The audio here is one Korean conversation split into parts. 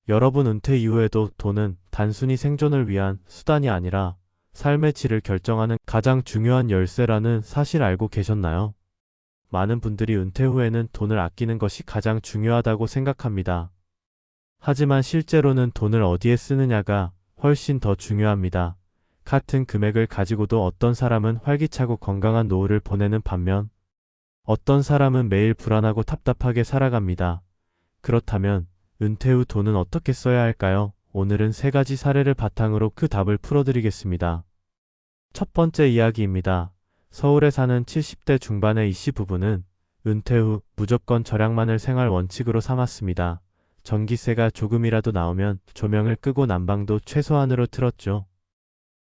여러분 은퇴 이후에도 돈은 단순히 생존을 위한 수단이 아니라 삶의 질을 결정하는 가장 중요한 열쇠라는 사실 알고 계셨나요? 많은 분들이 은퇴 후에는 돈을 아끼는 것이 가장 중요하다고 생각합니다. 하지만 실제로는 돈을 어디에 쓰느냐가 훨씬 더 중요합니다. 같은 금액을 가지고도 어떤 사람은 활기차고 건강한 노후를 보내는 반면 어떤 사람은 매일 불안하고 답답하게 살아갑니다. 그렇다면 은퇴 후 돈은 어떻게 써야 할까요? 오늘은 세 가지 사례를 바탕으로 그 답을 풀어드리겠습니다. 첫 번째 이야기입니다. 서울에 사는 70대 중반의 이씨 부부는 은퇴 후 무조건 절약만을 생활 원칙으로 삼았습니다. 전기세가 조금이라도 나오면 조명을 끄고 난방도 최소한으로 틀었죠.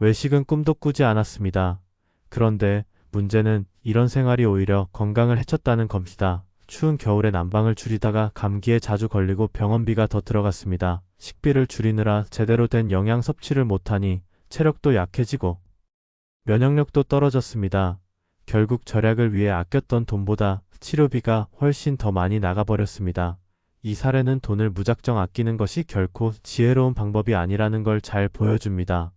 외식은 꿈도 꾸지 않았습니다. 그런데 문제는 이런 생활이 오히려 건강을 해쳤다는 겁니다. 추운 겨울에 난방을 줄이다가 감기에 자주 걸리고 병원비가 더 들어갔습니다. 식비를 줄이느라 제대로 된 영양 섭취를 못하니 체력도 약해지고 면역력도 떨어졌습니다. 결국 절약을 위해 아꼈던 돈보다 치료비가 훨씬 더 많이 나가버렸습니다. 이 사례는 돈을 무작정 아끼는 것이 결코 지혜로운 방법이 아니라는 걸 잘 보여줍니다.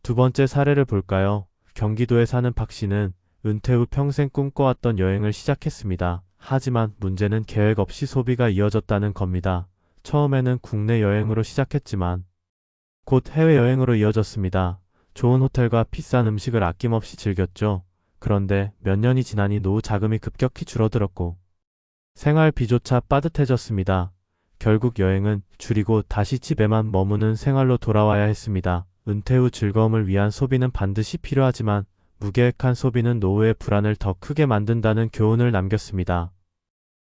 두 번째 사례를 볼까요? 경기도에 사는 박 씨는 은퇴 후 평생 꿈꿔왔던 여행을 시작했습니다. 하지만 문제는 계획 없이 소비가 이어졌다는 겁니다. 처음에는 국내 여행으로 시작했지만 곧 해외여행으로 이어졌습니다. 좋은 호텔과 비싼 음식을 아낌없이 즐겼죠. 그런데 몇 년이 지나니 노후 자금이 급격히 줄어들었고 생활비조차 빠듯해졌습니다. 결국 여행은 줄이고 다시 집에만 머무는 생활로 돌아와야 했습니다. 은퇴 후 즐거움을 위한 소비는 반드시 필요하지만 무계획한 소비는 노후의 불안을 더 크게 만든다는 교훈을 남겼습니다.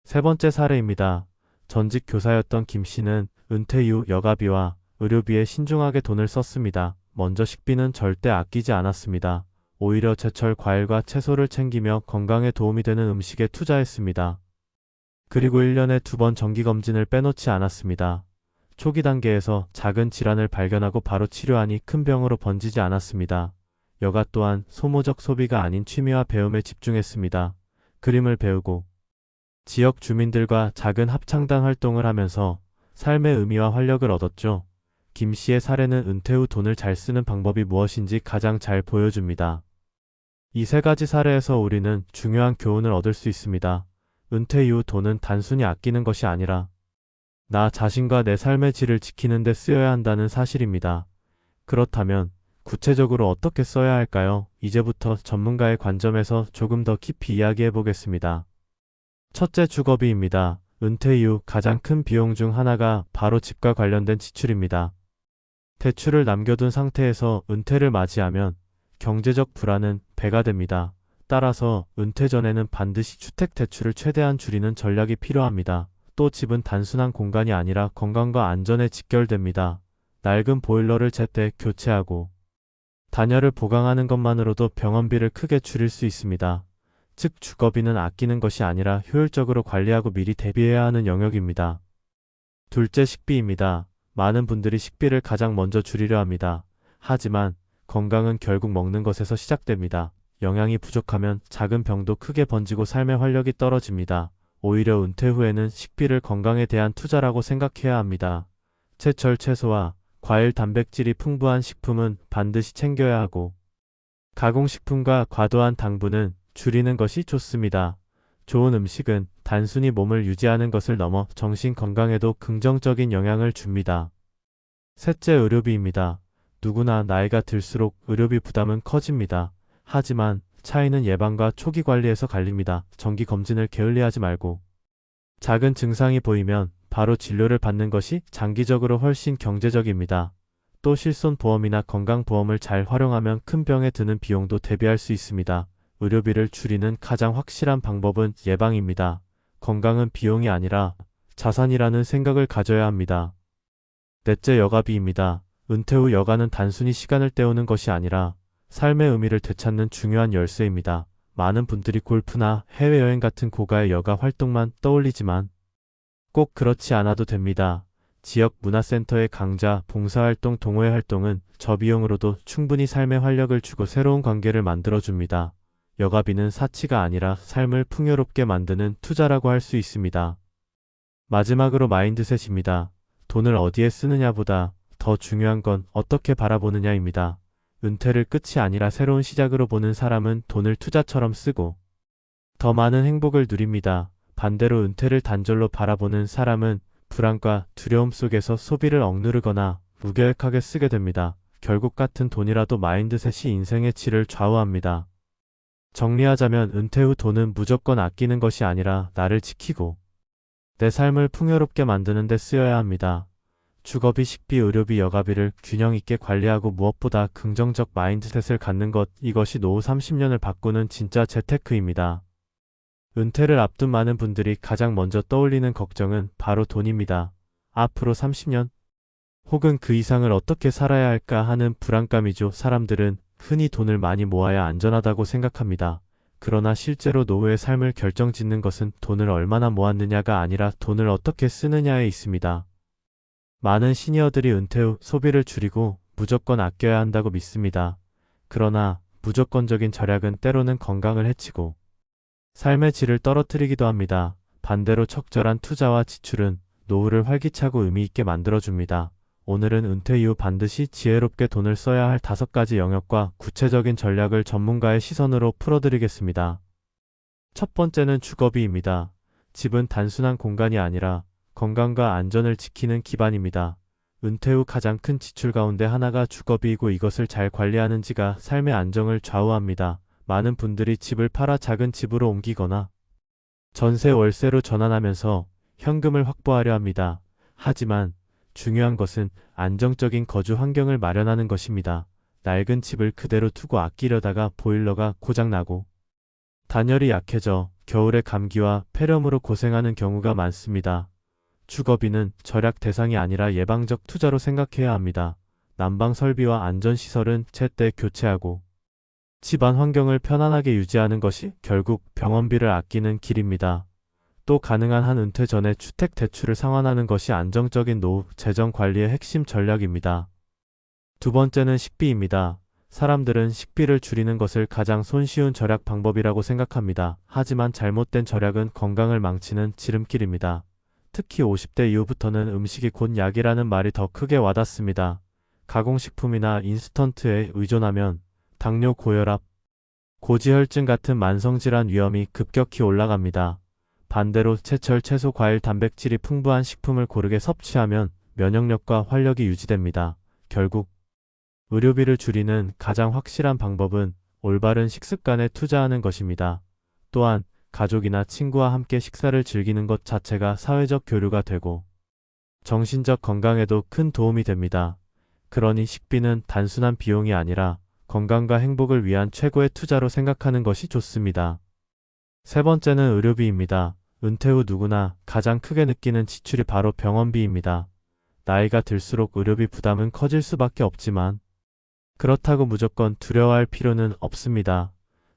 세 번째 사례입니다. 전직 교사였던 김 씨는 은퇴 이후 여가비와 의료비에 신중하게 돈을 썼습니다. 먼저 식비는 절대 아끼지 않았습니다. 오히려 제철 과일과 채소를 챙기며 건강에 도움이 되는 음식에 투자했습니다. 그리고 1년에 2번 정기검진을 빼놓지 않았습니다. 초기 단계에서 작은 질환을 발견하고 바로 치료하니 큰 병으로 번지지 않았습니다. 여가 또한 소모적 소비가 아닌 취미와 배움에 집중했습니다. 그림을 배우고 지역 주민들과 작은 합창단 활동을 하면서 삶의 의미와 활력을 얻었죠. 김 씨의 사례는 은퇴 후 돈을 잘 쓰는 방법이 무엇인지 가장 잘 보여줍니다. 이 세 가지 사례에서 우리는 중요한 교훈을 얻을 수 있습니다. 은퇴 이후 돈은 단순히 아끼는 것이 아니라 나 자신과 내 삶의 질을 지키는 데 쓰여야 한다는 사실입니다. 그렇다면 구체적으로 어떻게 써야 할까요? 이제부터 전문가의 관점에서 조금 더 깊이 이야기해 보겠습니다. 첫째, 주거비입니다. 은퇴 이후 가장 큰 비용 중 하나가 바로 집과 관련된 지출입니다. 대출을 남겨둔 상태에서 은퇴를 맞이하면 경제적 불안은 배가 됩니다. 따라서 은퇴 전에는 반드시 주택 대출을 최대한 줄이는 전략이 필요합니다. 또 집은 단순한 공간이 아니라 건강과 안전에 직결됩니다. 낡은 보일러를 제때 교체하고 단열을 보강하는 것만으로도 병원비를 크게 줄일 수 있습니다. 즉 주거비는 아끼는 것이 아니라 효율적으로 관리하고 미리 대비해야 하는 영역입니다. 둘째, 식비입니다. 많은 분들이 식비를 가장 먼저 줄이려 합니다. 하지만 건강은 결국 먹는 것에서 시작됩니다. 영양이 부족하면 작은 병도 크게 번지고 삶의 활력이 떨어집니다. 오히려 은퇴 후에는 식비를 건강에 대한 투자라고 생각해야 합니다. 제철 채소와 과일, 단백질이 풍부한 식품은 반드시 챙겨야 하고 가공식품과 과도한 당분은 줄이는 것이 좋습니다. 좋은 음식은 단순히 몸을 유지하는 것을 넘어 정신 건강에도 긍정적인 영향을 줍니다. 셋째, 의료비입니다. 누구나 나이가 들수록 의료비 부담은 커집니다. 하지만 차이는 예방과 초기 관리에서 갈립니다. 정기 검진을 게을리하지 말고 작은 증상이 보이면 바로 진료를 받는 것이 장기적으로 훨씬 경제적입니다. 또 실손보험이나 건강보험을 잘 활용하면 큰 병에 드는 비용도 대비할 수 있습니다. 의료비를 줄이는 가장 확실한 방법은 예방입니다. 건강은 비용이 아니라 자산이라는 생각을 가져야 합니다. 넷째, 여가비입니다. 은퇴 후 여가는 단순히 시간을 때우는 것이 아니라 삶의 의미를 되찾는 중요한 열쇠입니다. 많은 분들이 골프나 해외여행 같은 고가의 여가 활동만 떠올리지만 꼭 그렇지 않아도 됩니다. 지역 문화센터의 강좌, 봉사활동, 동호회 활동은 저비용으로도 충분히 삶의 활력을 주고 새로운 관계를 만들어줍니다. 여가비는 사치가 아니라 삶을 풍요롭게 만드는 투자라고 할 수 있습니다. 마지막으로 마인드셋입니다. 돈을 어디에 쓰느냐보다 더 중요한 건 어떻게 바라보느냐입니다. 은퇴를 끝이 아니라 새로운 시작으로 보는 사람은 돈을 투자처럼 쓰고 더 많은 행복을 누립니다. 반대로 은퇴를 단절로 바라보는 사람은 불안과 두려움 속에서 소비를 억누르거나 무계획하게 쓰게 됩니다. 결국 같은 돈이라도 마인드셋이 인생의 질을 좌우합니다. 정리하자면 은퇴 후 돈은 무조건 아끼는 것이 아니라 나를 지키고 내 삶을 풍요롭게 만드는 데 쓰여야 합니다. 주거비, 식비, 의료비, 여가비를 균형 있게 관리하고 무엇보다 긍정적 마인드셋을 갖는 것, 이것이 노후 30년을 바꾸는 진짜 재테크입니다. 은퇴를 앞둔 많은 분들이 가장 먼저 떠올리는 걱정은 바로 돈입니다. 앞으로 30년 혹은 그 이상을 어떻게 살아야 할까 하는 불안감이죠. 사람들은 흔히 돈을 많이 모아야 안전하다고 생각합니다. 그러나 실제로 노후의 삶을 결정짓는 것은 돈을 얼마나 모았느냐가 아니라 돈을 어떻게 쓰느냐에 있습니다. 많은 시니어들이 은퇴 후 소비를 줄이고 무조건 아껴야 한다고 믿습니다. 그러나 무조건적인 절약은 때로는 건강을 해치고 삶의 질을 떨어뜨리기도 합니다. 반대로 적절한 투자와 지출은 노후를 활기차고 의미있게 만들어줍니다. 오늘은 은퇴 이후 반드시 지혜롭게 돈을 써야 할 5가지 영역과 구체적인 전략을 전문가의 시선으로 풀어드리겠습니다. 첫 번째는 주거비입니다. 집은 단순한 공간이 아니라 건강과 안전을 지키는 기반입니다. 은퇴 후 가장 큰 지출 가운데 하나가 주거비이고 이것을 잘 관리하는지가 삶의 안정을 좌우합니다. 많은 분들이 집을 팔아 작은 집으로 옮기거나 전세 월세로 전환하면서 현금을 확보하려 합니다. 하지만 중요한 것은 안정적인 거주 환경을 마련하는 것입니다. 낡은 집을 그대로 두고 아끼려다가 보일러가 고장나고 단열이 약해져 겨울에 감기와 폐렴으로 고생하는 경우가 많습니다. 주거비는 절약 대상이 아니라 예방적 투자로 생각해야 합니다. 난방 설비와 안전시설은 제때 교체하고 집안 환경을 편안하게 유지하는 것이 결국 병원비를 아끼는 길입니다. 또 가능한 한 은퇴 전에 주택 대출을 상환하는 것이 안정적인 노후 재정 관리의 핵심 전략입니다. 두 번째는 식비입니다. 사람들은 식비를 줄이는 것을 가장 손쉬운 절약 방법이라고 생각합니다. 하지만 잘못된 절약은 건강을 망치는 지름길입니다. 특히 50대 이후부터는 음식이 곧 약이라는 말이 더 크게 와닿습니다. 가공식품이나 인스턴트에 의존하면 당뇨, 고혈압, 고지혈증 같은 만성질환 위험이 급격히 올라갑니다. 반대로 제철 채소, 과일, 단백질이 풍부한 식품을 고르게 섭취하면 면역력과 활력이 유지됩니다. 결국 의료비를 줄이는 가장 확실한 방법은 올바른 식습관에 투자하는 것입니다. 또한 가족이나 친구와 함께 식사를 즐기는 것 자체가 사회적 교류가 되고 정신적 건강에도 큰 도움이 됩니다. 그러니 식비는 단순한 비용이 아니라 건강과 행복을 위한 최고의 투자로 생각하는 것이 좋습니다. 세 번째는 의료비입니다. 은퇴 후 누구나 가장 크게 느끼는 지출이 바로 병원비입니다. 나이가 들수록 의료비 부담은 커질 수밖에 없지만 그렇다고 무조건 두려워할 필요는 없습니다.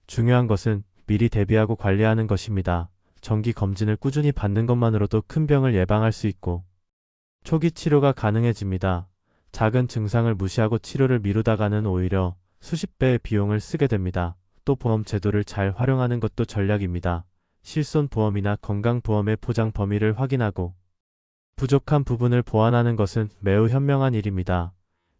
중요한 것은 미리 대비하고 관리하는 것입니다. 정기 검진을 꾸준히 받는 것만으로도 큰 병을 예방할 수 있고 초기 치료가 가능해집니다. 작은 증상을 무시하고 치료를 미루다가는 오히려 수십 배의 비용을 쓰게 됩니다. 또 보험 제도를 잘 활용하는 것도 전략입니다. 실손보험이나 건강보험의 보장 범위를 확인하고 부족한 부분을 보완하는 것은 매우 현명한 일입니다.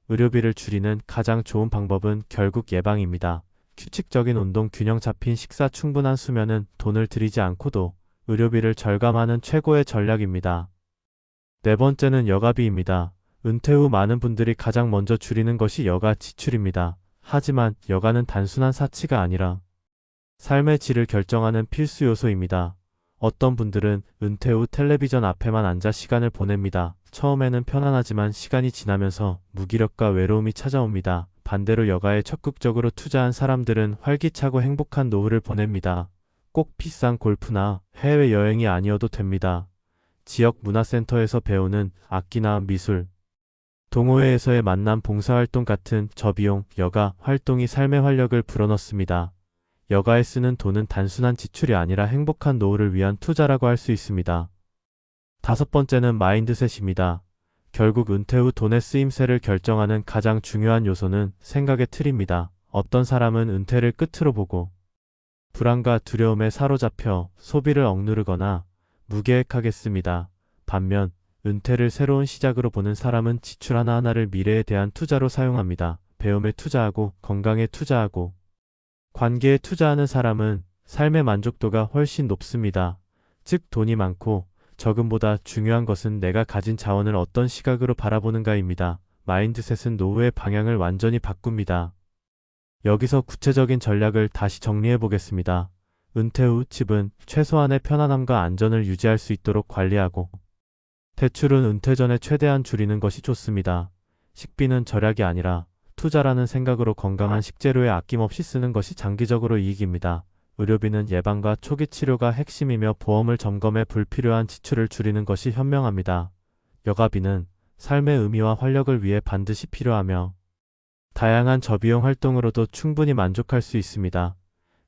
의료비를 줄이는 가장 좋은 방법은 결국 예방입니다. 규칙적인 운동, 균형 잡힌 식사, 충분한 수면은 돈을 들이지 않고도 의료비를 절감하는 최고의 전략입니다. 네 번째는 여가비입니다. 은퇴 후 많은 분들이 가장 먼저 줄이는 것이 여가 지출입니다. 하지만 여가는 단순한 사치가 아니라 삶의 질을 결정하는 필수 요소입니다. 어떤 분들은 은퇴 후 텔레비전 앞에만 앉아 시간을 보냅니다. 처음에는 편안하지만 시간이 지나면서 무기력과 외로움이 찾아옵니다. 반대로 여가에 적극적으로 투자한 사람들은 활기차고 행복한 노후를 보냅니다. 꼭 비싼 골프나 해외여행이 아니어도 됩니다. 지역 문화센터에서 배우는 악기나 미술, 동호회에서의 만남, 봉사활동 같은 저비용 여가 활동이 삶의 활력을 불어넣습니다. 여가에 쓰는 돈은 단순한 지출이 아니라 행복한 노후를 위한 투자라고 할 수 있습니다. 다섯 번째는 마인드셋입니다. 결국 은퇴 후 돈의 쓰임새를 결정하는 가장 중요한 요소는 생각의 틀입니다. 어떤 사람은 은퇴를 끝으로 보고 불안과 두려움에 사로잡혀 소비를 억누르거나 무계획하게 씁니다. 반면 은퇴를 새로운 시작으로 보는 사람은 지출 하나하나를 미래에 대한 투자로 사용합니다. 배움에 투자하고 건강에 투자하고 관계에 투자하는 사람은 삶의 만족도가 훨씬 높습니다. 즉 돈이 많고 적음보다 중요한 것은 내가 가진 자원을 어떤 시각으로 바라보는가입니다. 마인드셋은 노후의 방향을 완전히 바꿉니다. 여기서 구체적인 전략을 다시 정리해 보겠습니다. 은퇴 후 집은 최소한의 편안함과 안전을 유지할 수 있도록 관리하고 대출은 은퇴 전에 최대한 줄이는 것이 좋습니다. 식비는 절약이 아니라 투자라는 생각으로 건강한 식재료에 아낌없이 쓰는 것이 장기적으로 이익입니다. 의료비는 예방과 초기 치료가 핵심이며 보험을 점검해 불필요한 지출을 줄이는 것이 현명합니다. 여가비는 삶의 의미와 활력을 위해 반드시 필요하며 다양한 저비용 활동으로도 충분히 만족할 수 있습니다.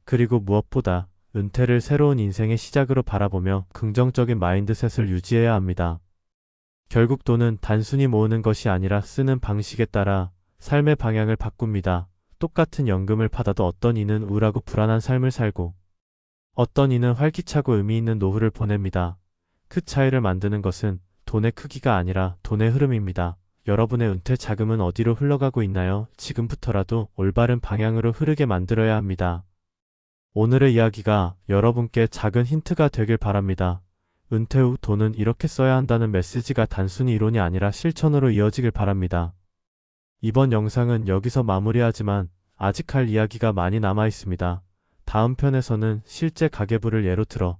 그리고 무엇보다 은퇴를 새로운 인생의 시작으로 바라보며 긍정적인 마인드셋을 유지해야 합니다. 결국 돈은 단순히 모으는 것이 아니라 쓰는 방식에 따라 삶의 방향을 바꿉니다. 똑같은 연금을 받아도 어떤 이는 우울하고 불안한 삶을 살고 어떤 이는 활기차고 의미 있는 노후를 보냅니다. 그 차이를 만드는 것은 돈의 크기가 아니라 돈의 흐름입니다. 여러분의 은퇴 자금은 어디로 흘러가고 있나요? 지금부터라도 올바른 방향으로 흐르게 만들어야 합니다. 오늘의 이야기가 여러분께 작은 힌트가 되길 바랍니다. 은퇴 후 돈은 이렇게 써야 한다는 메시지가 단순히 이론이 아니라 실천으로 이어지길 바랍니다. 이번 영상은 여기서 마무리하지만 아직 할 이야기가 많이 남아 있습니다. 다음 편에서는 실제 가계부를 예로 들어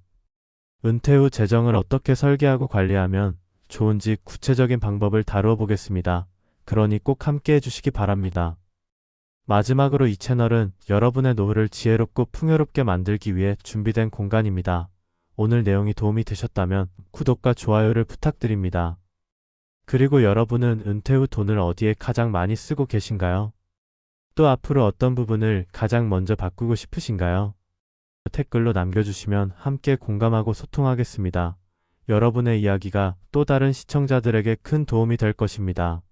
은퇴 후 재정을 어떻게 설계하고 관리하면 좋은지 구체적인 방법을 다루어 보겠습니다. 그러니 꼭 함께 해주시기 바랍니다. 마지막으로 이 채널은 여러분의 노후를 지혜롭고 풍요롭게 만들기 위해 준비된 공간입니다. 오늘 내용이 도움이 되셨다면 구독과 좋아요를 부탁드립니다. 그리고 여러분은 은퇴 후 돈을 어디에 가장 많이 쓰고 계신가요? 또 앞으로 어떤 부분을 가장 먼저 바꾸고 싶으신가요? 댓글로 남겨주시면 함께 공감하고 소통하겠습니다. 여러분의 이야기가 또 다른 시청자들에게 큰 도움이 될 것입니다.